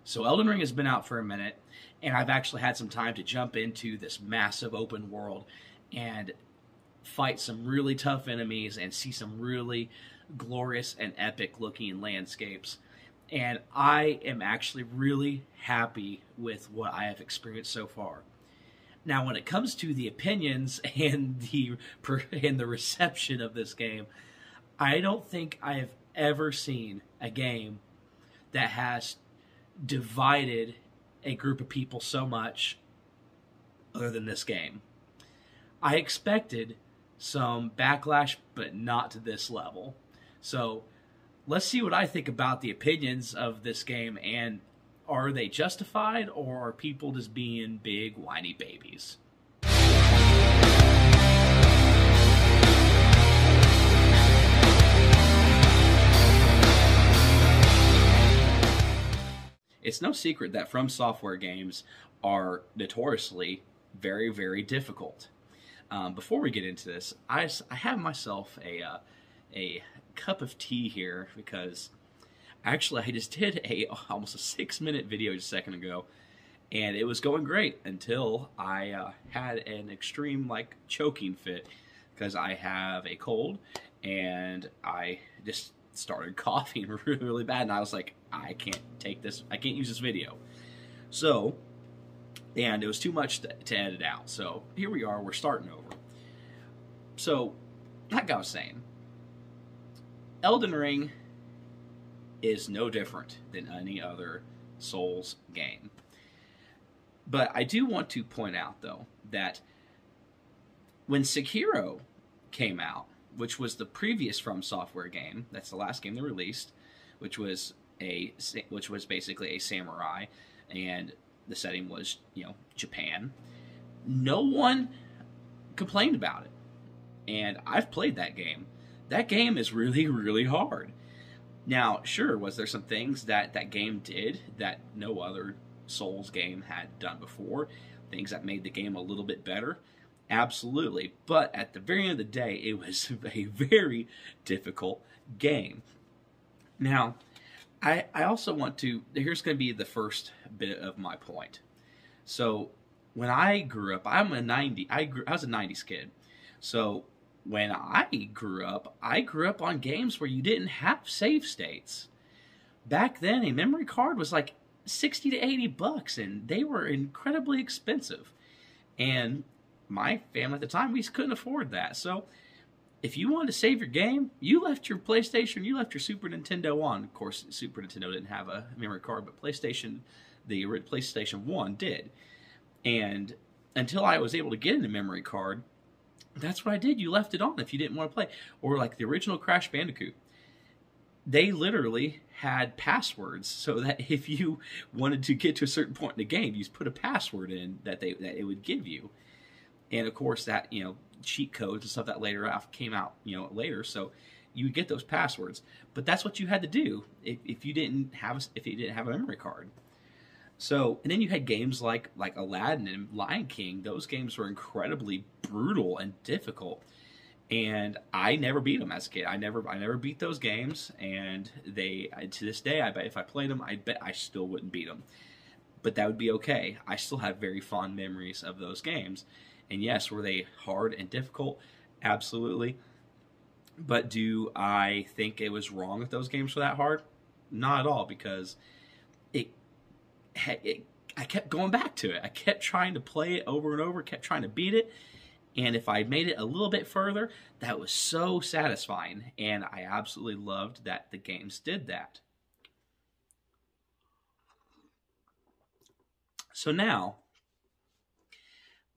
So Elden Ring has been out for a minute, and I've actually had some time to jump into this massive open world and fight some really tough enemies and see some really glorious and epic looking landscapes. And I am actually really happy with what I have experienced so far. Now, when it comes to the opinions and the reception of this game, I don't think I have ever seen a game that has divided a group of people so much other than this game. I expected some backlash, but not to this level. So let's see what I think about the opinions of this game, and are they justified, or are people just being big whiny babies? It's no secret that From Software games are notoriously very, very difficult. Before we get into this, I have myself a cup of tea here because actually I just did almost a 6-minute video just a second ago, and it was going great until I had an extreme choking fit because I have a cold and I just started coughing really, really bad, and I was like, I can't take this, I can't use this video. So, and it was too much to edit out, so here we are, we're starting over. So, like I was saying, Elden Ring is no different than any other Souls game. But I do want to point out, though, that when Sekiro came out, which was the previous From Software game, that's the last game they released, which was basically a samurai, and the setting was, Japan. No one complained about it. And I've played that game. That game is really, really hard. Now, sure, was there some things that that game did that no other Souls game had done before? Things that made the game a little bit better? Absolutely. But at the very end of the day, it was a very difficult game. Now, I also want to, here's going to be the first bit of my point. So, when I grew up, I was a 90s kid. So, when I grew up on games where you didn't have save states. Back then, a memory card was like 60 to 80 bucks, and they were incredibly expensive. And my family at the time, we couldn't afford that. So, if you wanted to save your game, you left your PlayStation, you left your Super Nintendo on. Of course, Super Nintendo didn't have a memory card, but the PlayStation 1 did. And until I was able to get a memory card, that's what I did. You left it on if you didn't want to play. Or like the original Crash Bandicoot. They literally had passwords so that if you wanted to get to a certain point in the game, you just put a password in that it would give you. And of course that, cheat codes and stuff that came out, later, so you would get those passwords. But that's what you had to do if you didn't have a memory card. So, and then you had games like Aladdin and Lion King. Those games were incredibly brutal and difficult, and I never beat them as a kid. I never beat those games, and to this day, I bet if I played them, I bet I still wouldn't beat them. But that would be okay. I still have very fond memories of those games. And yes, were they hard and difficult? Absolutely. But do I think it was wrong if those games were that hard? Not at all, because I kept going back to it. I kept trying to play it over and over, kept trying to beat it. And if I made it a little bit further, that was so satisfying. And I absolutely loved that the games did that. So now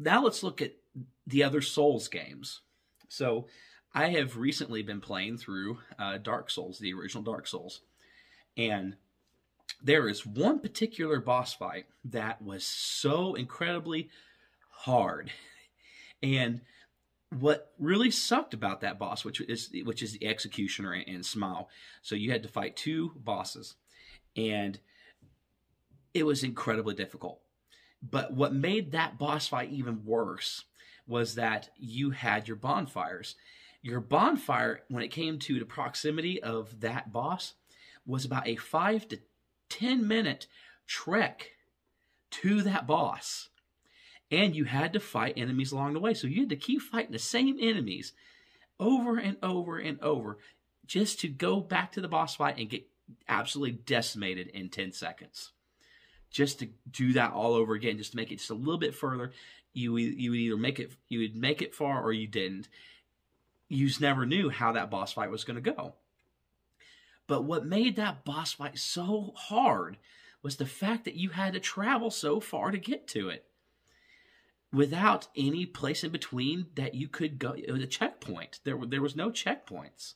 let's look at the other Souls games. So I have recently been playing through Dark Souls, the original Dark Souls. And there is one particular boss fight that was so incredibly hard. And what really sucked about that boss, which is the Executioner and Smile. So you had to fight two bosses. And it was incredibly difficult. But what made that boss fight even worse was that you had your bonfires. Your bonfire, when it came to the proximity of that boss, was about a 5 to 10 minute trek to that boss. And you had to fight enemies along the way. So you had to keep fighting the same enemies over and over and over just to go back to the boss fight and get absolutely decimated in 10 seconds. Just to do that all over again, just to make it just a little bit further. You would either make it far or you didn't. You just never knew how that boss fight was going to go. But what made that boss fight so hard was the fact that you had to travel so far to get to it without any place in between that you could go. It was a checkpoint. There was no checkpoints.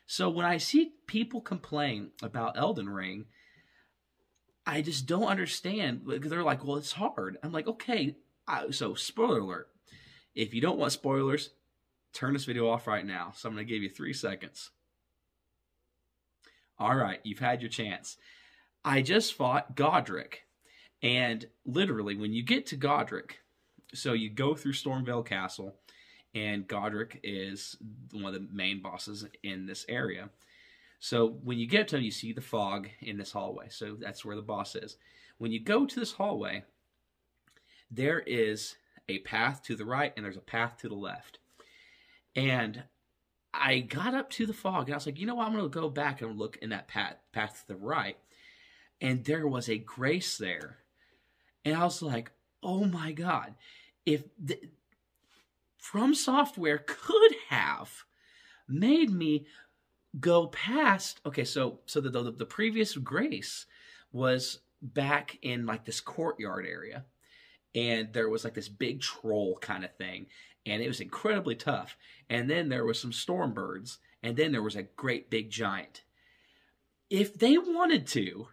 So when I see people complain about Elden Ring, I just don't understand. They're like, well, it's hard. I'm like, okay, so spoiler alert. If you don't want spoilers, turn this video off right now. So I'm going to give you 3 seconds. All right, you've had your chance. I just fought Godric. And literally, when you get to Godric, so you go through Stormveil Castle, and Godric is one of the main bosses in this area. So when you get to him, you see the fog in this hallway. So that's where the boss is. When you go to this hallway, there is a path to the right and there's a path to the left. And I got up to the fog and I was like, you know what? I'm going to go back and look in that path to the right. And there was a grace there. And I was like, oh my God. If From Software could have made me go past. Okay, so the previous grace was back in like this courtyard area, and there was like this big troll kind of thing, and it was incredibly tough. And then there was some storm birds, and then there was a great big giant. If they wanted to,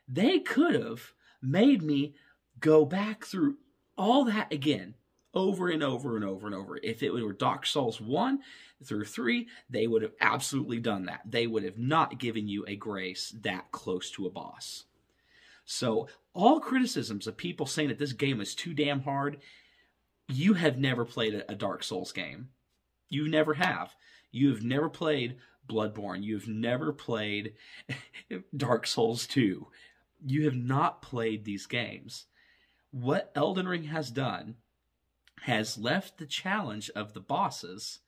they could have made me go back through all that again, over and over and over and over. If it were Dark Souls 1 through 3, they would have absolutely done that. They would have not given you a grace that close to a boss. So all criticisms of people saying that this game is too damn hard, you have never played a Dark Souls game. You never have. You have never played Bloodborne. You've never played Dark Souls 2. You have not played these games. What Elden Ring has done has left the challenge of the bosses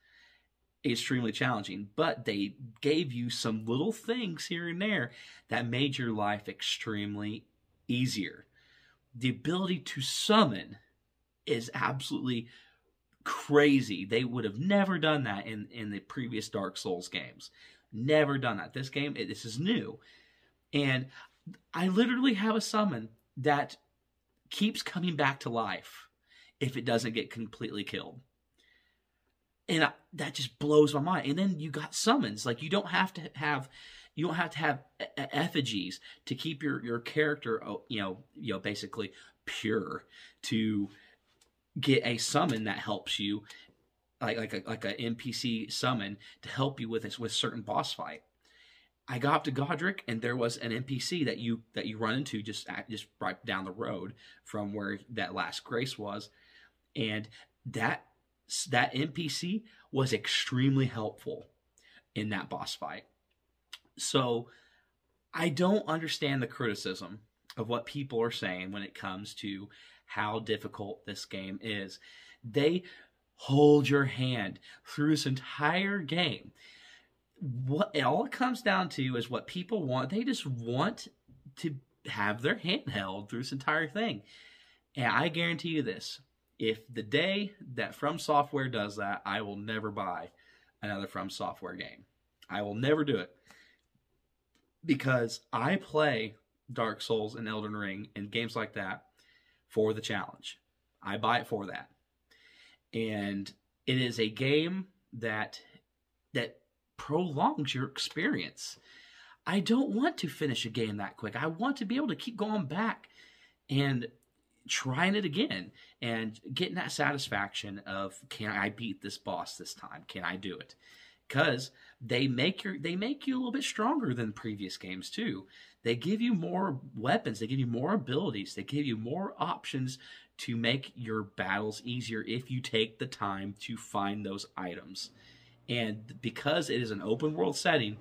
extremely challenging, but they gave you some little things here and there that made your life extremely easier. The ability to summon is absolutely crazy. They would have never done that in the previous Dark Souls games. Never done that. This game, this is new. And I literally have a summon that keeps coming back to life if it doesn't get completely killed. And that just blows my mind. And then you got summons. Like you don't have to have effigies to keep your character, basically pure, to get a summon that helps you, like a NPC summon to help you with certain boss fight. I got up to Godric, and there was an NPC that you run into just right down the road from where that last grace was, and that NPC was extremely helpful in that boss fight. So I don't understand the criticism of what people are saying when it comes to how difficult this game is. They hold your hand through this entire game. What all it comes down to is what people want. They just want to have their hand held through this entire thing. And I guarantee you this. If the day that From Software does that, I will never buy another From Software game. I will never do it. Because I play Dark Souls and Elden Ring and games like that for the challenge. I buy it for that. And it is a game that prolongs your experience. I don't want to finish a game that quick. I want to be able to keep going back and trying it again and getting that satisfaction of, can I beat this boss this time? Can I do it? Because they make you a little bit stronger than previous games too. They give you more weapons. They give you more abilities. They give you more options to make your battles easier if you take the time to find those items. And because it is an open world setting,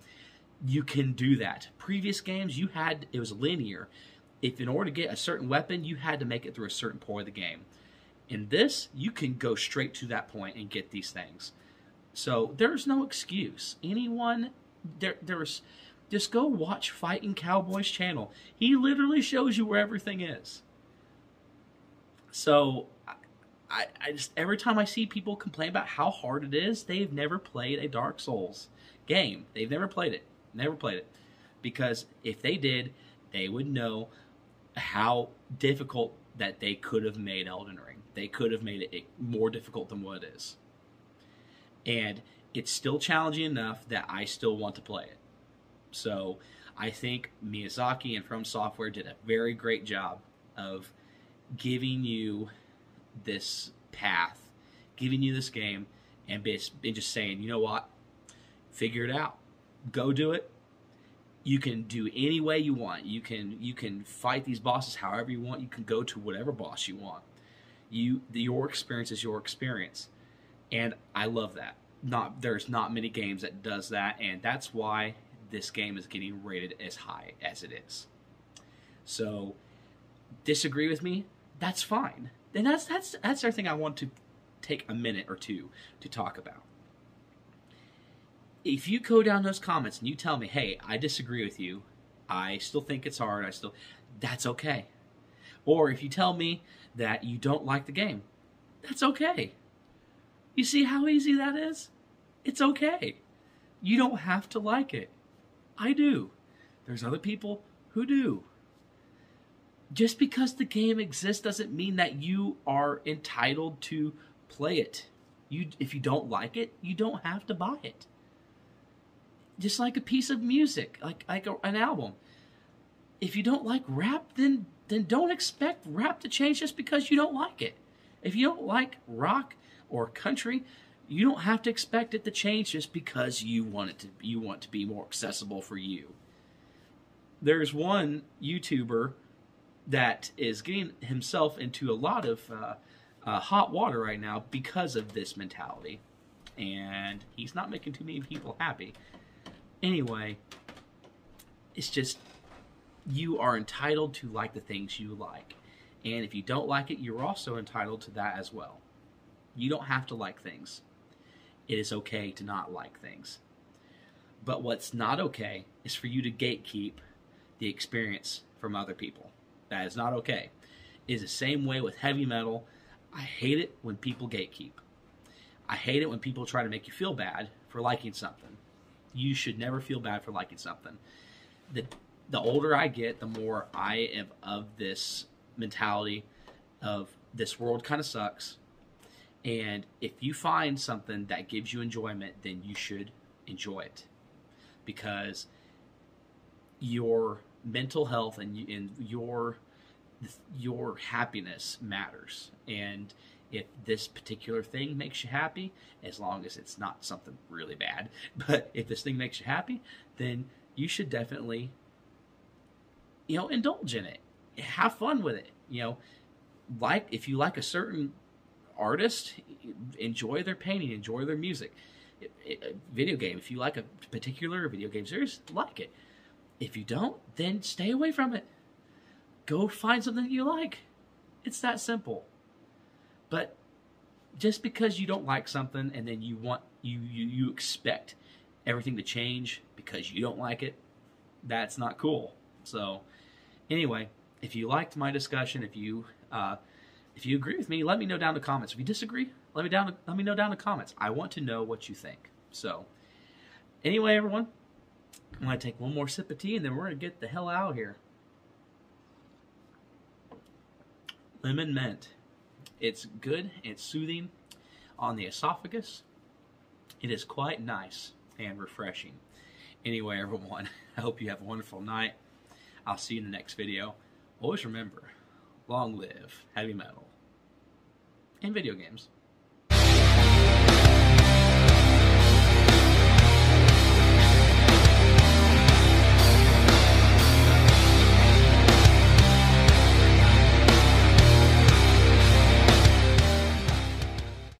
you can do that. Previous games, it was linear. if in order to get a certain weapon, you had to make it through a certain point of the game. In this, you can go straight to that point and get these things. So there's no excuse. Anyone, there's just go watch Fighting Cowboy's channel. He literally shows you where everything is. So I just, every time I see people complain about how hard it is, they've never played a Dark Souls game. They've never played it. Never played it. Because if they did, they would know how difficult that they could have made Elden Ring. They could have made it more difficult than what it is. And it's still challenging enough that I still want to play it. So I think Miyazaki and From Software did a very great job of giving you this path, giving you this game, and just saying, you know what, figure it out, go do it. You can do any way you want. You can fight these bosses however you want. You can go to whatever boss you want. Your experience is your experience, and I love that. There's not many games that does that, and that's why this game is getting rated as high as it is. So, disagree with me? That's fine. And that's everything I want to take a minute or two to talk about. If you go down those comments and you tell me, hey, I disagree with you, I still think it's hard, that's okay. Or if you tell me that you don't like the game, that's okay. You see how easy that is? It's okay. You don't have to like it. I do. There's other people who do. Just because the game exists doesn't mean that you are entitled to play it. If you don't like it, you don't have to buy it. Just like a piece of music, like an album. If you don't like rap, then don't expect rap to change just because you don't like it. If you don't like rock or country, you don't have to expect it to change just because you want to be more accessible for you. There's one YouTuber that is getting himself into a lot of hot water right now because of this mentality, and he's not making too many people happy. Anyway, it's just, you are entitled to like the things you like. And if you don't like it, you're also entitled to that as well. You don't have to like things. It is okay to not like things. But what's not okay is for you to gatekeep the experience from other people. That is not okay. It is the same way with heavy metal. I hate it when people gatekeep. I hate it when people try to make you feel bad for liking something. You should never feel bad for liking something. The older I get, the more I am of this mentality of this world kind of sucks. And if you find something that gives you enjoyment, then you should enjoy it. Because your mental health and your happiness matters. And if this particular thing makes you happy, as long as it's not something really bad, but if this thing makes you happy, then you should definitely, indulge in it. Have fun with it. If you like a certain artist, enjoy their painting, enjoy their music. Video game, if you like a particular video game series, like it. If you don't, then stay away from it. Go find something you like. It's that simple. But just because you don't like something and then you expect everything to change because you don't like it, that's not cool. So anyway, if you liked my discussion, if you agree with me, let me know down in the comments. If you disagree, let me know down in the comments. I want to know what you think. So anyway, everyone, I'm going to take one more sip of tea and then we're going to get the hell out of here. Lemon mint. It's good, it's soothing on the esophagus. It is quite nice and refreshing. Anyway, everyone, I hope you have a wonderful night. I'll see you in the next video. Always remember, long live heavy metal and video games.